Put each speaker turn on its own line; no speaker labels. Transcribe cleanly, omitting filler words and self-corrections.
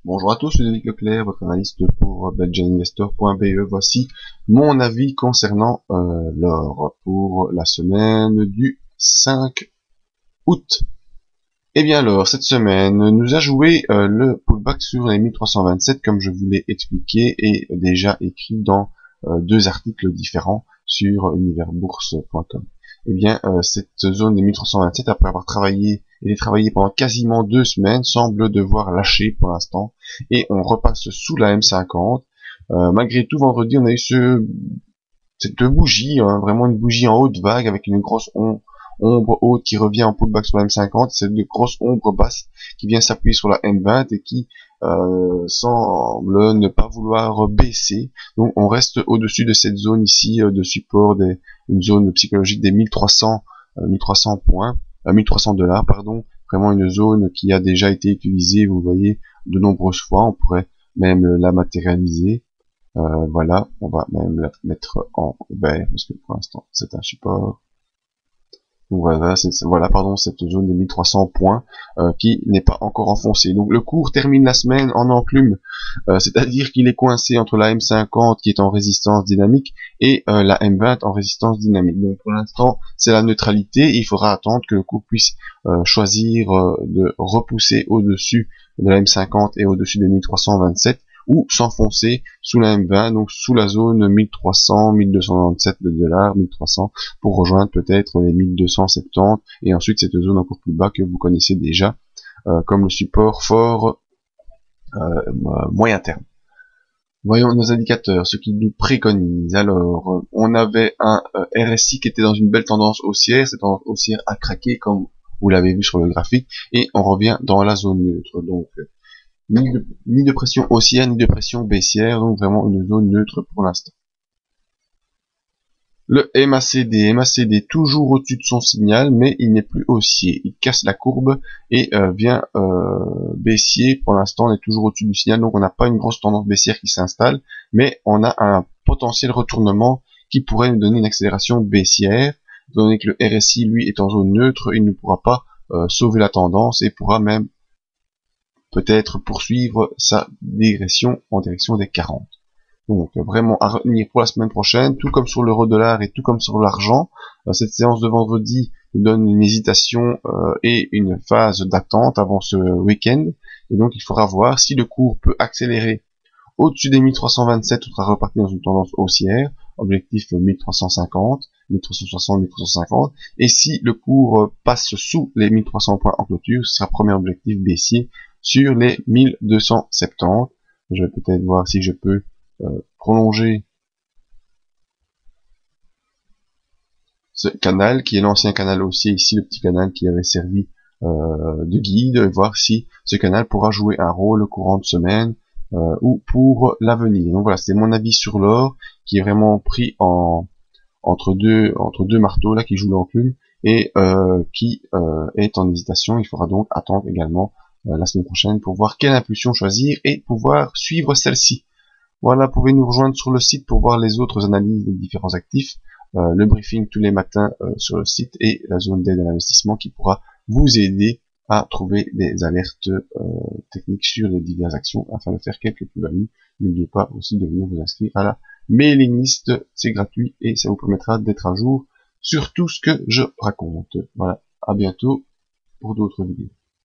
Bonjour à tous, je suis Denis Leclerc, votre analyste pour belgianinvestor.be. Voici mon avis concernant l'or pour la semaine du 5 août. Eh bien l'or, cette semaine, nous a joué le pullback sur les 1327 comme je vous l'ai expliqué et déjà écrit dans deux articles différents sur universbourse.com. Eh bien, cette zone des 1327, après avoir travaillé pendant quasiment 2 semaines, semble devoir lâcher pour l'instant, et on repasse sous la M50. Malgré tout, vendredi, on a eu cette bougie, hein, vraiment une bougie en haute vague avec une grosse ombre haute qui revient en pullback sur la M50, c'est une grosse ombre basse qui vient s'appuyer sur la M20 et qui semble ne pas vouloir baisser. Donc on reste au-dessus de cette zone ici de support, une zone psychologique des 1300 points, 1300 dollars, pardon, vraiment une zone qui a déjà été utilisée, vous voyez, de nombreuses fois. On pourrait même la matérialiser. Voilà, on va même la mettre en vert parce que pour l'instant c'est un support. Donc voilà, pardon, cette zone des 1300 points qui n'est pas encore enfoncée. Donc le cours termine la semaine en enclume, c'est-à-dire qu'il est coincé entre la M50 qui est en résistance dynamique et la M20 en résistance dynamique. Donc pour l'instant, c'est la neutralité. Il faudra attendre que le cours puisse choisir de repousser au-dessus de la M50 et au-dessus des 1327 ou s'enfoncer sous la M20, donc sous la zone 1300, 1297 de dollars, 1300, pour rejoindre peut-être les 1270, et ensuite cette zone encore plus bas que vous connaissez déjà, comme le support fort moyen terme. Voyons nos indicateurs, ce qu'ils nous préconisent. Alors, on avait un RSI qui était dans une belle tendance haussière, cette tendance haussière a craqué comme vous l'avez vu sur le graphique, et on revient dans la zone neutre, donc ni de pression haussière, ni de pression baissière, donc vraiment une zone neutre pour l'instant. Le MACD toujours au-dessus de son signal, mais il n'est plus haussier. Il casse la courbe et vient baissier. Pour l'instant, on est toujours au-dessus du signal, donc on n'a pas une grosse tendance baissière qui s'installe, mais on a un potentiel retournement qui pourrait nous donner une accélération baissière. Étant donné que le RSI, lui, est en zone neutre, il ne pourra pas sauver la tendance et pourra même peut-être poursuivre sa dégression en direction des 40. Donc vraiment à retenir pour la semaine prochaine, tout comme sur l'euro-dollar et tout comme sur l'argent. Cette séance de vendredi nous donne une hésitation et une phase d'attente avant ce week-end. Et donc il faudra voir si le cours peut accélérer au-dessus des 1327, on sera reparti dans une tendance haussière, objectif 1350, 1360, 1350. Et si le cours passe sous les 1300 points en clôture, ce sera premier objectif baissier sur les 1270. Je vais peut-être voir si je peux prolonger ce canal qui est l'ancien canal haussier, ici le petit canal qui avait servi de guide, et voir si ce canal pourra jouer un rôle courant de semaine ou pour l'avenir. Donc voilà, c'est mon avis sur l'or qui est vraiment pris entre deux marteaux là qui jouent l'enclume et qui est en hésitation. Il faudra donc attendre également la semaine prochaine pour voir quelle impulsion choisir et pouvoir suivre celle-ci. Voilà, vous pouvez nous rejoindre sur le site pour voir les autres analyses des différents actifs, le briefing tous les matins sur le site et la zone d'aide à l'investissement qui pourra vous aider à trouver des alertes techniques sur les diverses actions afin de faire quelques plus-values. N'oubliez pas aussi de venir vous inscrire à la mailing list, c'est gratuit et ça vous permettra d'être à jour sur tout ce que je raconte. Voilà, à bientôt pour d'autres vidéos.